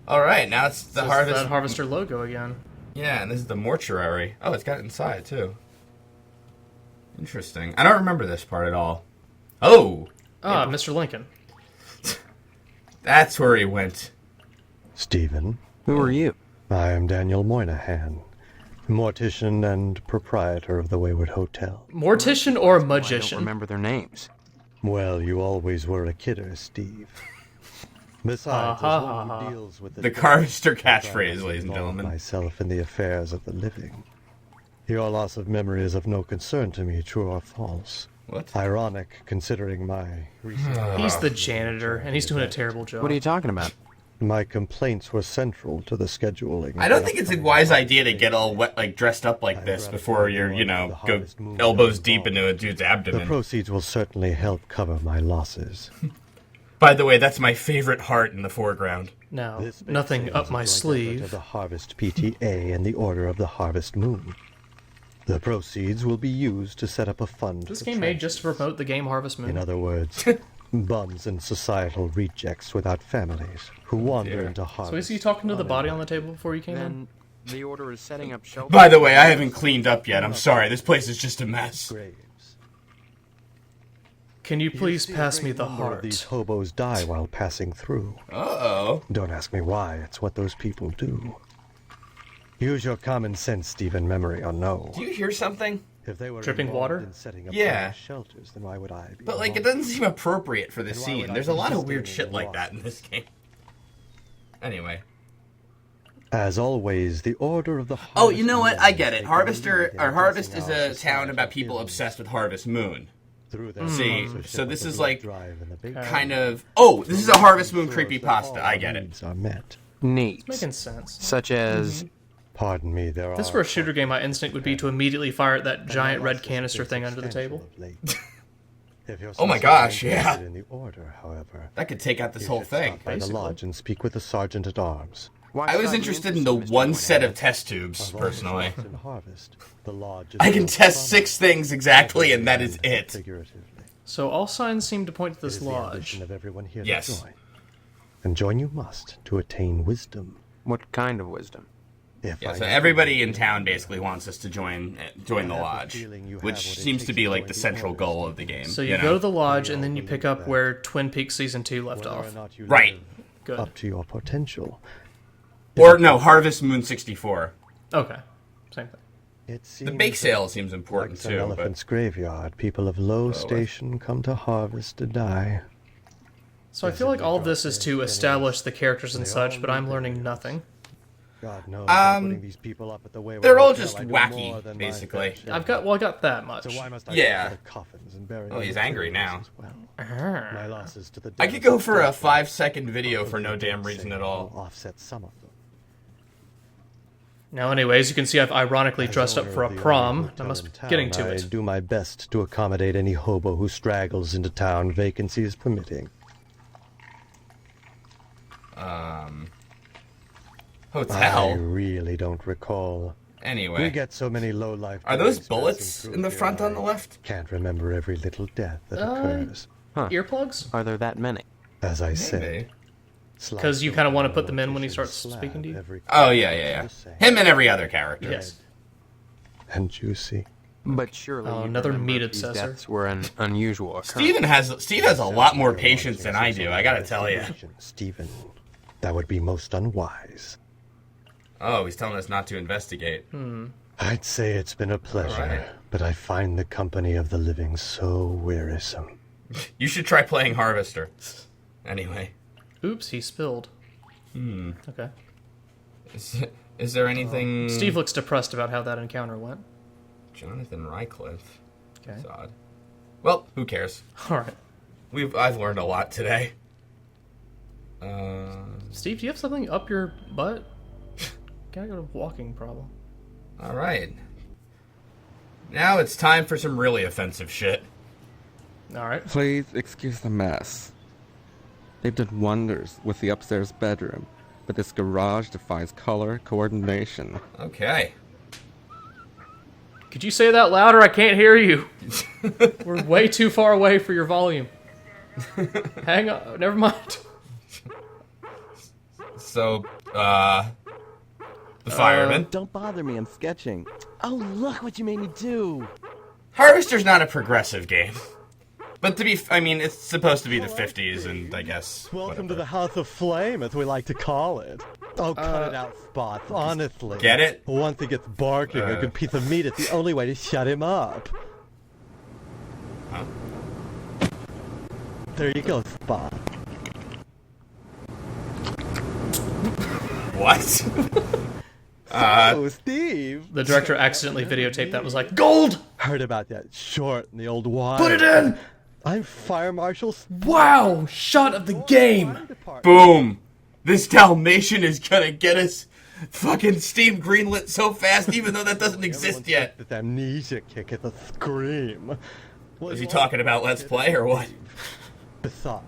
All right, now it's the harvest. That harvester logo again. Yeah, and this is the mortuary. Oh, it's got it inside too. Interesting. I don't remember this part at all. Oh, Mr. Lincoln. that's where he went. Stephen. Who are you? I am Daniel Moynihan, mortician and proprietor of the Wayward Hotel. Mortician or I magician? don't remember their names. Well, you always were a kidder, Steve. Besides, as one who deals with The Harvester catchphrase, ladies and gentlemen. myself in the affairs of the living. Your loss of memory is of no concern to me, true or false. What? Ironic, considering my recent... He's the janitor, and he's doing a terrible job. What are you talking about? My complaints were central to the scheduling. I don't think it's a wise idea to get all wet, like dressed up like this before you're, go elbows deep into a dude's The abdomen. proceeds will certainly help cover my losses. By the way, that's my favorite heart in the foreground. No, This bake nothing sale up is a my joint effort sleeve. of the Harvest PTA and the Order of the Harvest Moon. The proceeds will be used to set up a fund. This for game made tragedies. just to promote the game Harvest Moon. In other words, bums and societal rejects without families who wander dear. into So harvest. is he talking to the body on the table before you came in? Then the order is setting up shelter. By the way, I haven't cleaned up yet. I'm sorry. This place is just a mess. graves. Can you please See a pass great me the number of These heart? hobos die while passing through. Uh-oh. Don't ask me why. It's what those people do. Use your common sense, Stephen, memory or no. Do you hear something? If they were Dripping involved water? in setting up Yeah. homeless shelters, then why would I be? But, like, it involved? doesn't seem appropriate for this Then why would scene. I There's a lot of participate weird in shit the like loss? that in this game. Anyway. As always, the order of the Oh, you know what? Harvest I get it. Moon Harvester, take a or lead Harvest in is addressing a our town about societal people ills. obsessed with Harvest Moon. Through their See, sponsorship so this of the is blood like drive and the big kind of... Oh, this is a Harvest Moon creepypasta. I get it. needs are met. Needs. Making sense. Such as... Pardon me, there If are... this were a shooter game, my instinct would be to immediately fire at that giant red canister thing under the table. Oh my gosh, yeah. In the order, however, That could take out this you whole should thing. stop by the basically. lodge and speak with the sergeant at arms. Why I was start interested you in the Mr. one set Moynihan? of test tubes, Of all the personally. shops in Harvest, the lodge is I can built test from 6 things exactly, and that is it. figuratively. So all signs seem to point to It this is the lodge. ambition of everyone here Yes. to join. And join you must to attain wisdom. What kind of wisdom? If Yeah, I so may everybody in town basically wants us to join the I have the lodge, feeling you have which what it seems to takes be to like join the the central orders, goal of the game. So you know? go to the lodge, We and then all you pick believe up that. where Twin Peaks Season 2 left whether or off. not you Right. live Good. up to your potential. Or no, Harvest Moon 64. Okay. Same thing. It The seems bake that, sale seems like important some too, but elephant's graveyard, people of low station come to harvest to die. So I feel like all of this is to establish the characters and such, but I'm learning nothing. God knows I'm putting these people up at the Wayward they're all Hotel, just I do wacky, more than my basically. fair share. I got that much. So why must I Yeah. go for the coffins and bury Oh, the he's angry materials now. as well? My losses to the I could go for a devastating 5-second video for no damn reason at will all. offset some of them. Now, anyways, you can see I've ironically As dressed up owner for a of the only prom. I hotel must in be town, getting to I it. do my best to accommodate any hobo who straggles into town, vacancies permitting. I Hotel. really don't recall. We Anyway, get so many low-life. are those boys bullets passing in the through front here, on the I left? Can't remember every little death that occurs. Earplugs? Are there that many? As I Maybe. said, Because you kind of want to put them in when he starts speaking to you? Oh yeah. Him and every other character. Yes. And juicy. But surely Oh, you another remember meat these obsessor. deaths were an unusual occurrence. Steve has a lot more patience than I do. I gotta tell you. Stephen, that would be most unwise. Oh, he's telling us not to investigate. I'd say it's been a pleasure, Alright. but I find the company of the living so wearisome. You should try playing Harvester. Anyway, Oops, he spilled. Okay. is there anything? Steve looks depressed about how that encounter went. Jonathan Rycliffe. Okay. That's odd. Well, who cares? Alright. I've learned a lot today. Steve, do you have something up your butt? Can I got a walking problem? All right. Now it's time for some really offensive shit. Alright. Please excuse the mess. They've done wonders with the upstairs bedroom, but this garage defies color coordination. Okay. Could you say that louder? I can't hear you. We're way too far away for your volume. Hang on, never mind. So, the fireman. Don't bother me, I'm sketching. Oh, look what you made me do. Harvester's not a progressive game. But I mean, it's supposed to be the 50s, and I guess. Welcome to the House of Flame, as we like to call it. Oh, cut it out, Spots, honestly. Get it? Once he gets barking, a good piece of meat is the only way to shut him up. Huh? There you go, Spot. What? Oh, Steve! The director accidentally videotaped that, was like, gold! Heard about that short in the old wire. Put it in! I'm Fire Marshal Wow! Shot of the game! Boom! This Dalmatian is gonna get us fucking Steam greenlit so fast, even though that doesn't exist yet. This amnesia kick is a scream. Is he talking about Let's Play or what? Besides,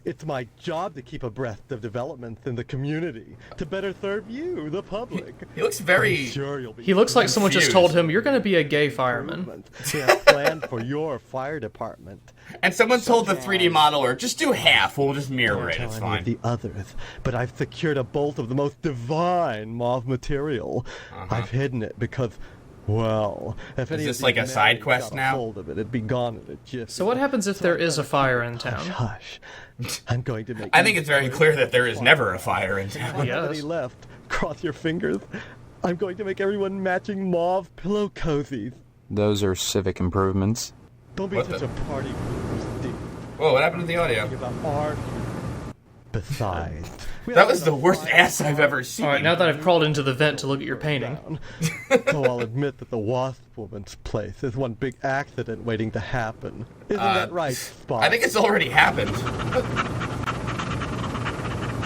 it's my job to keep abreast of developments in the community, to better serve you, the public. He looks very... Sure you'll be He looks like someone just confused. told him, you're gonna be a gay fireman. improvements we have planned for your fire department. And someone told the 3D modeler, just do half, we'll just mirror it, Tell it's any of fine. the others, but I've secured a bolt of the most divine mauve material. I've hidden it because, well, if any this of like these a side men quest got now? a hold of it, it'd be gone in a jiffy. So what happens if there is a fire in town? Hush. I'm going to make I think it's very clear that there is never a fire in town. Don't have any Yes. left. Cross your fingers. I'm going to make everyone matching mauve pillow cozies. Those are civic improvements. Don't be What such the- a party pooper, Steve. Whoa, what happened to the audio? Think about art. Besides, we That have was the enough worst fire ass I've ever seen. Alright, now that I've crawled into the vent to look at your painting. down. So I'll admit that the Wasp Woman's place is one big accident waiting to happen. Isn't that right, Spot? I think it's already happened.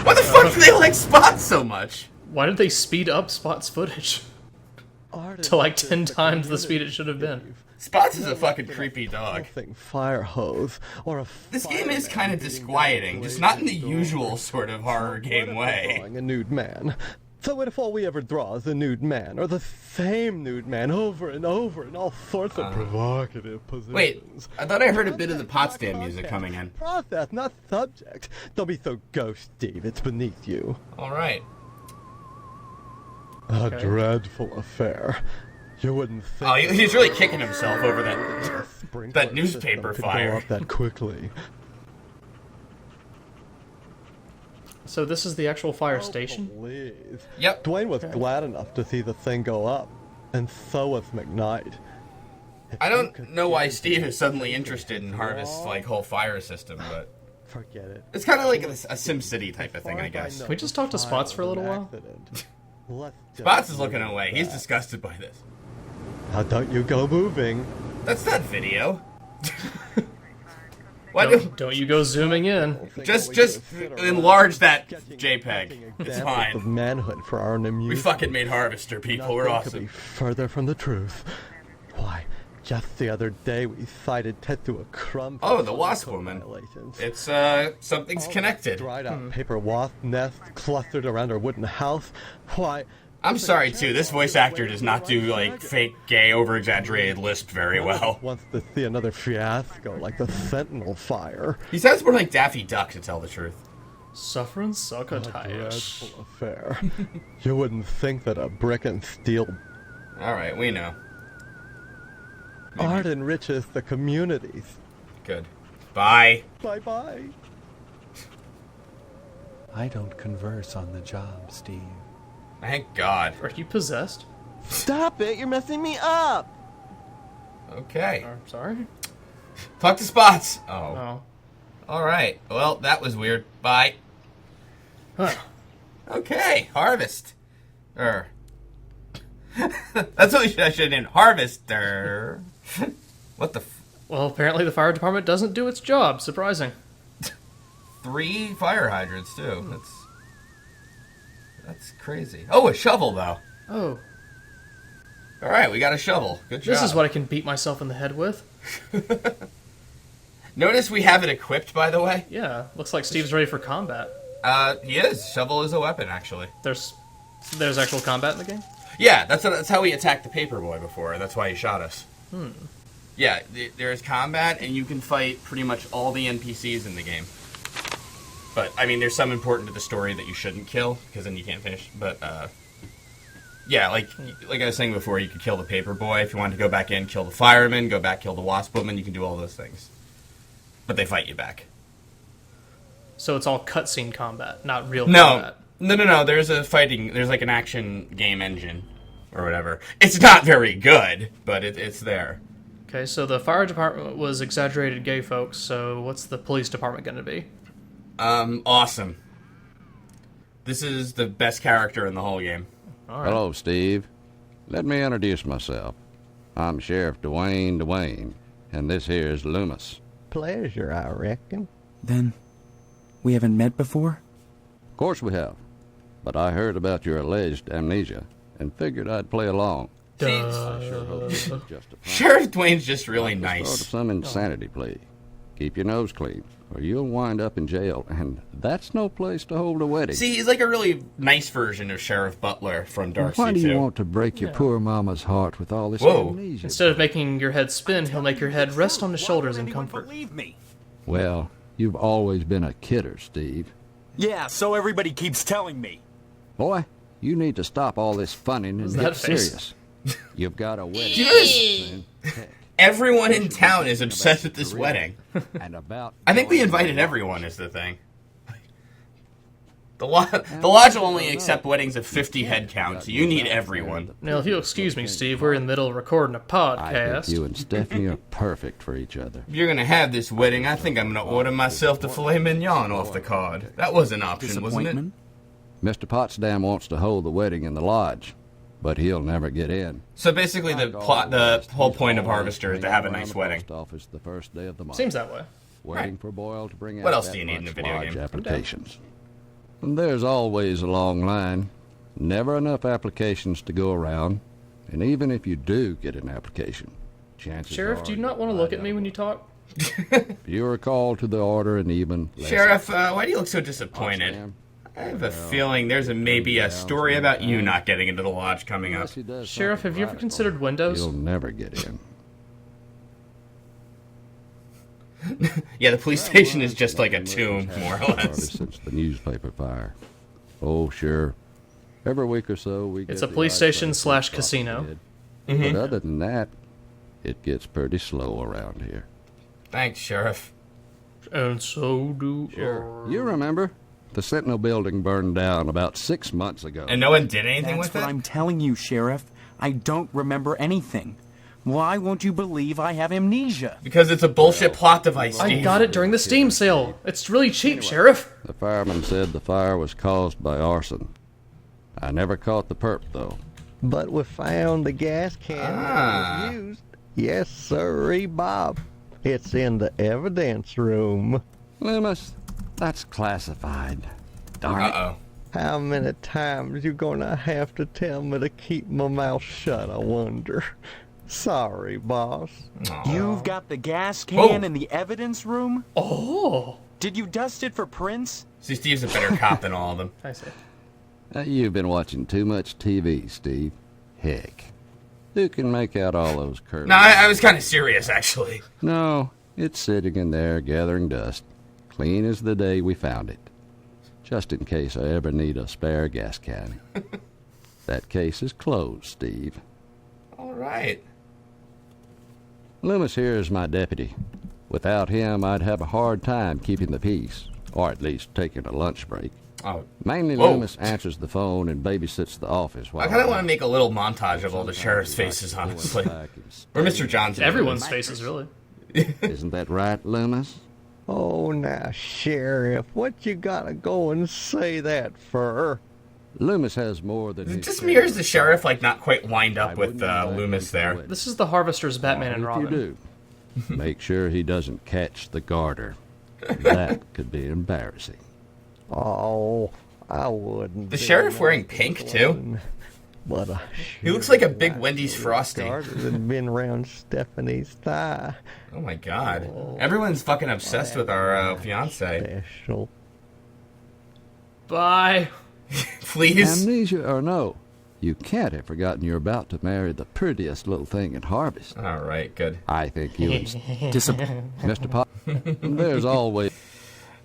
What the fuck do they like Spot so much? Why did they speed up Spot's footage? Art To like is 10 the times the community speed it should have been. Spots is a fucking creepy dog. Thing fire hose or a This game is fireman kind of beating disquieting, down just blazing not in the doors. usual sort of horror game way. Drawing a nude man. So what if all we ever draw is a nude man, or the same nude man over and over in all sorts of provocative positions? Wait, I thought I heard a bit of the Potsdam music Content. coming in. Process, not subject. Don't be so ghost, Steve. It's beneath you. Alright. A Okay. dreadful affair. You wouldn't think. Oh, he's really kicking himself over that. a sprinkler that newspaper system could fire. Go up that quickly. So this is the actual fire station? Please. Yep. Dwayne was glad enough to see the thing go up, and so was McKnight. If I you don't could know why get Steve it is suddenly interested in Harvest's like whole fire system, but Forget it. it's kind of like a SimCity type of thing, I guess. Can we just talk to Spots for a little while? Let's just Spots is looking leave away. it He's at disgusted by this. that. Now don't you go moving. That's not video. Why Don't you go zooming in. just enlarge that JPEG. It's Of fine. manhood for our own We amusement. fucking made Harvester, people. We're Nothing could be awesome. further from the truth. Why, just the other day we cited Tetsuo Crumb. for Oh, the Wasp code Woman. violations. It's something's connected. Dried out paper wasp nests clustered around her wooden house. Why? I'm sorry too. This voice actor does not do like fake gay over exaggerated lisp very well. Wants to see another fiasco like the Sentinel fire. He sounds more like Daffy Duck, to tell the truth. Suffering succotash. Dreadful affair. You wouldn't think that a brick and steel All right, we know. art enriches the communities. Good. Bye. Bye bye. I don't converse on the job, Steve. Thank God. Are you possessed? Stop it! You're messing me up! Okay. Sorry? Talk to Spots. Oh. Oh. All right. Well, that was weird. Bye. Huh. Okay. Harvest. That's what I should have named. Harvester. What the? Well, apparently the fire department doesn't do its job. Surprising. 3 fire hydrants too. That's crazy. Oh, a shovel though. Oh. All right, we got a shovel. Good job. This is what I can beat myself in the head with. Notice we have it equipped, by the way. Yeah, looks like Steve's ready for combat. He is. Shovel is a weapon, actually. There's actual combat in the game? Yeah, that's how he attacked the paperboy before. That's why he shot us. Yeah, there is combat, and you can fight pretty much all the NPCs in the game. But, I mean, there's some important to the story that you shouldn't kill, because then you can't finish. But, yeah, like I was saying before, you could kill the paper boy. If you wanted to go back in, kill the fireman, go back, kill the wasp woman, you can do all those things. But they fight you back. So it's all cutscene combat, not real combat. No. There's like an action game engine, or whatever. It's not very good, but it's there. Okay, so the fire department was exaggerated gay folks, so what's the police department going to be? Awesome. This is the best character in the whole game. All right. Hello, Steve. Let me introduce myself. I'm Sheriff Dwayne, and this here is Loomis. Pleasure, I reckon. Then, we haven't met before? Of course we have, but I heard about your alleged amnesia and figured I'd play along. I sure hope this is just a Sheriff Dwayne's just really Start nice. of some insanity plea. Keep your nose clean, or you'll wind up in jail, and that's no place to hold a wedding. See, he's like a really nice version of Sheriff Butler from Darkseed-Like. Why do you want to break your poor mama's heart with all this Whoa. amnesia? Instead of making your head spin, he'll make your head rest on his shoulders in comfort. Believe me. Well, you've always been a kidder, Steve. Yeah, so everybody keeps telling me. Boy, you need to stop all this funning and that get face? serious. You've got a wedding. Do you notice everyone in town is obsessed with this wedding? And about I think we invited everyone is the thing. The lodge will only accept weddings of 50 head count, so you need everyone. Now, if you'll excuse me, Steve, we're in the middle of recording a I think podcast. you and Stephanie are perfect for each other. If you're gonna have this wedding, I think I'm gonna order myself the filet mignon off the card. That was an option, wasn't it? Disappointment? Mr. Potsdam wants to hold the wedding in the lodge, but he'll never get in. So basically, the whole point of Harvester is to have a nice wedding. Post office the first day of the month. Seems that way. Waiting for Boyle to bring out What else that do you need in a month's video lodge game? applications. And there's always a long line. Never enough applications to go around. And even if you do get an application, chances Sheriff, are do you not want to look at me when you talk? you are called to the order and even less. Sheriff, why do you look so disappointed? Potsdam, I have a feeling there's maybe a story about you not getting into the lodge coming up. unless he does Sheriff, something have you ever radical, considered Windows? You'll never get in. Yeah, the police station is just like a tomb, more or Started less. since the newspaper fire. Oh, sure. Every week or so we get It's a the police odd station phone slash call casino. kid. But other than that, it gets pretty slow around here. Thanks, Sheriff. And so do You remember? The Sentinel building burned down about 6 months ago. And no one did anything That's with what it? I'm telling you, Sheriff. I don't remember anything. Why won't you believe I have amnesia? Because it's a bullshit plot device, I Steve. got it during the Steam sale. It's really cheap, Sheriff. The fireman said the fire was caused by arson. I never caught the perp, though. But we found the gas can that was used. Yes, sirree, Bob. It's in the evidence room. Loomis, that's classified. Darn it. Uh-oh. How many times you gonna have to tell me to keep my mouth shut, I wonder? Sorry, boss. You've got the gas can Whoa. in the evidence room? Oh. Did you dust it for prints? See, Steve's a better cop than all of them. I see. You've been watching too much TV, Steve. Heck. Who can make out all those curves? No, I was kind of serious, actually. No, it's sitting in there gathering dust. Clean as the day we found it. Just in case I ever need a spare gas can. That case is closed, Steve. All right. Loomis here is my deputy. Without him, I'd have a hard time keeping the peace, or at least taking a lunch break. Oh, Mainly Whoa. Loomis answers the phone and babysits the office while I kind of want to make a little montage of all the sheriff's faces, honestly. Or Mr. Johnson. Everyone's faces, really. Isn't that right, Loomis? Oh, now, Sheriff, what you gotta go and say that for? Loomis has more than Is it his just share me, or is the of sheriff like not quite lined I up with wouldn't invite Loomis him to there? the wedding. This is the Harvester's Batman and If Robin. you do, make sure he doesn't catch the garter. That could be embarrassing. Oh, I wouldn't. The do sheriff that wearing pink, too? one. But I He looks like a sure big like Wendy's the Frosty. garter that been around Stephanie's thigh. Oh my god. Everyone's fucking obsessed with our fiance. Special. Bye. Please? Amnesia or no, You can't have forgotten you're about to marry the prettiest little thing in Harvest. All right, good. I think you and Mr. Pop. There's always.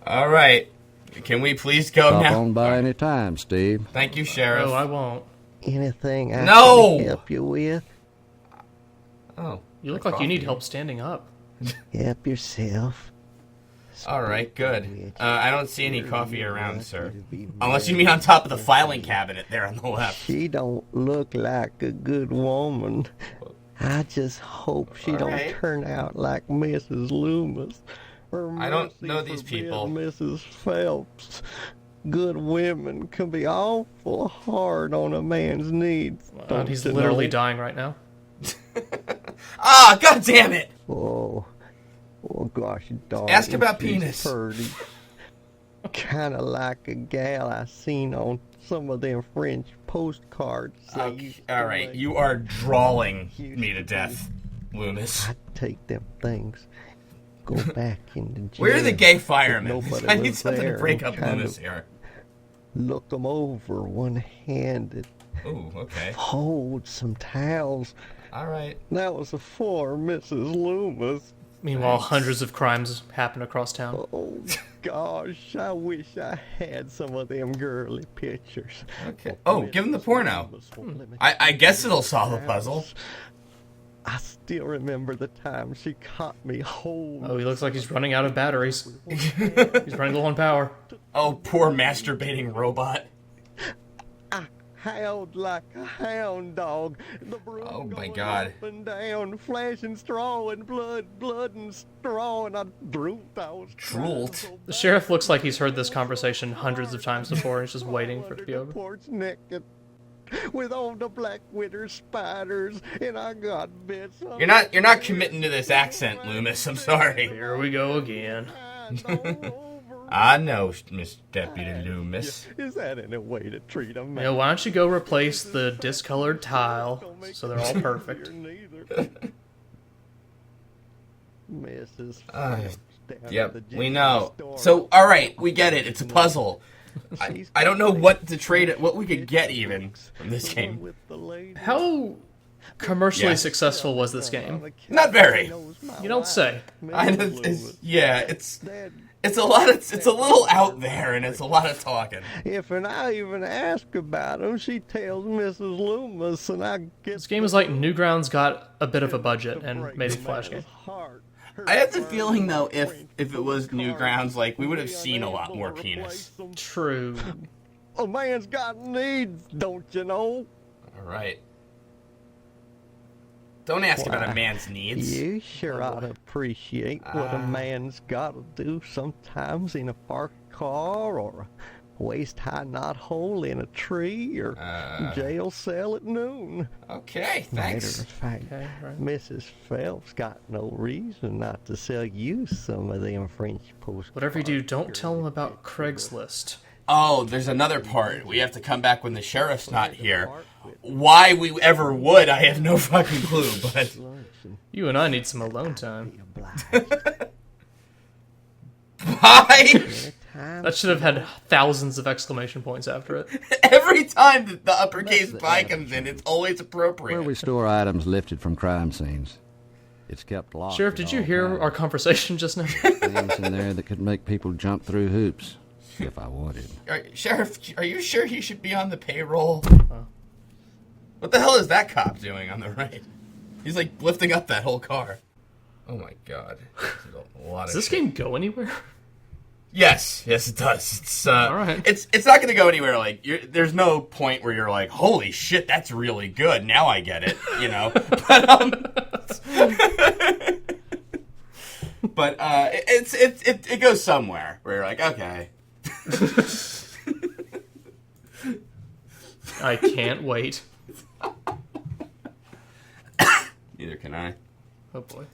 All right. Can we please go Stop now? on by any time, Steve. Thank you, Sheriff. No, I won't. Anything I No! can help you with? Oh, You look my like you need coffee. help standing up. Help yourself. All right, good. I don't see any coffee around, sir. Unless you mean on top of the filing cabinet there on the left. She don't look like a good woman. I just hope she don't Alright. turn out like Mrs. Loomis. Or I don't mercy know these forbid people. Mrs. Phelps. Good women can be awful hard on a man's needs. Don't He's you literally know? dying right now. Ah, god damn it! Oh gosh, dog. Ask about penis. Kind of like a gal I seen on some of them French postcards. they Okay, used to all right, make. you are drawing me to death, Loomis. I'd take them things, go back into jail. Where are the gay firemen? Nobody I need was something to there break and up kind Loomis of here. Look them over one-handed. Ooh, okay. Hold some towels. All right. That was before Mrs. Loomis. Meanwhile, hundreds of crimes happen across town. Oh gosh, I wish I had some of them girly pictures. Okay. Oh, give him the porno. I guess it'll solve the puzzle. I still remember the time she caught me holding. Oh, he looks like he's running out of batteries. He's running low on power. Oh, poor masturbating robot. Howled like a hound dog. The broom Oh my going God. up and down, flashing straw and blood and straw, and I drooled. I was Drooled? trying so The sheriff looks like he's heard this conversation hundreds of times before. He's just waiting for it to be over. Porch naked, with all the black widow spiders, and I got bits. You're not committing to this accent, Loomis. I'm sorry. Here we go again. I know, Miss Deputy Loomis. Is that any way to treat a man? You know, why don't you go replace the discolored tile so they're all perfect? Mrs. Yep, we know. So, all right, we get it. It's a puzzle. I don't know what to trade it, what we could get even from this game. How commercially Yeah. successful was this game? Not very. You don't say. It's a lot. It's a little out there, and it's a lot of talking. If and I even ask about him, she tells Mrs. Loomis, and I get This game is like Newgrounds got a bit of a budget and made a flash game. I have the feeling though, if it was Newgrounds, like we would have seen a lot more penis. True. A man's got needs, don't you know? All right. Don't ask about a man's needs. You sure ought to appreciate what a man's got to do sometimes in a parked car or a waist-high knothole in a tree or jail cell at noon. Okay, thanks. Matter of fact, Okay, right. Mrs. Phelps got no reason not to sell you some of them French postcards. Whatever you do, don't tell them about Craigslist. Oh, there's another part. We have to come back when the sheriff's not here. Why we ever would, I have no fucking clue, but... You and I need some alone time. Why? That should have had thousands of exclamation points after it. Every time that the uppercase pie comes in, it's always appropriate. Where we store items lifted from crime scenes. It's kept locked. Sheriff, at did you all hear times. our conversation just now? Things in there that could make people jump through hoops, if I wanted. Sheriff, are you sure he should be on the payroll? What the hell is that cop doing on the right? He's like lifting up that whole car. Oh my god. A lot Does of this shit. game go anywhere? Yes, it does. It's Alright. it's not going to go anywhere. Like there's no point where you're like, holy shit, that's really good. Now I get it. You know. But it goes somewhere where you're like, okay. I can't wait. Neither can I. Oh boy.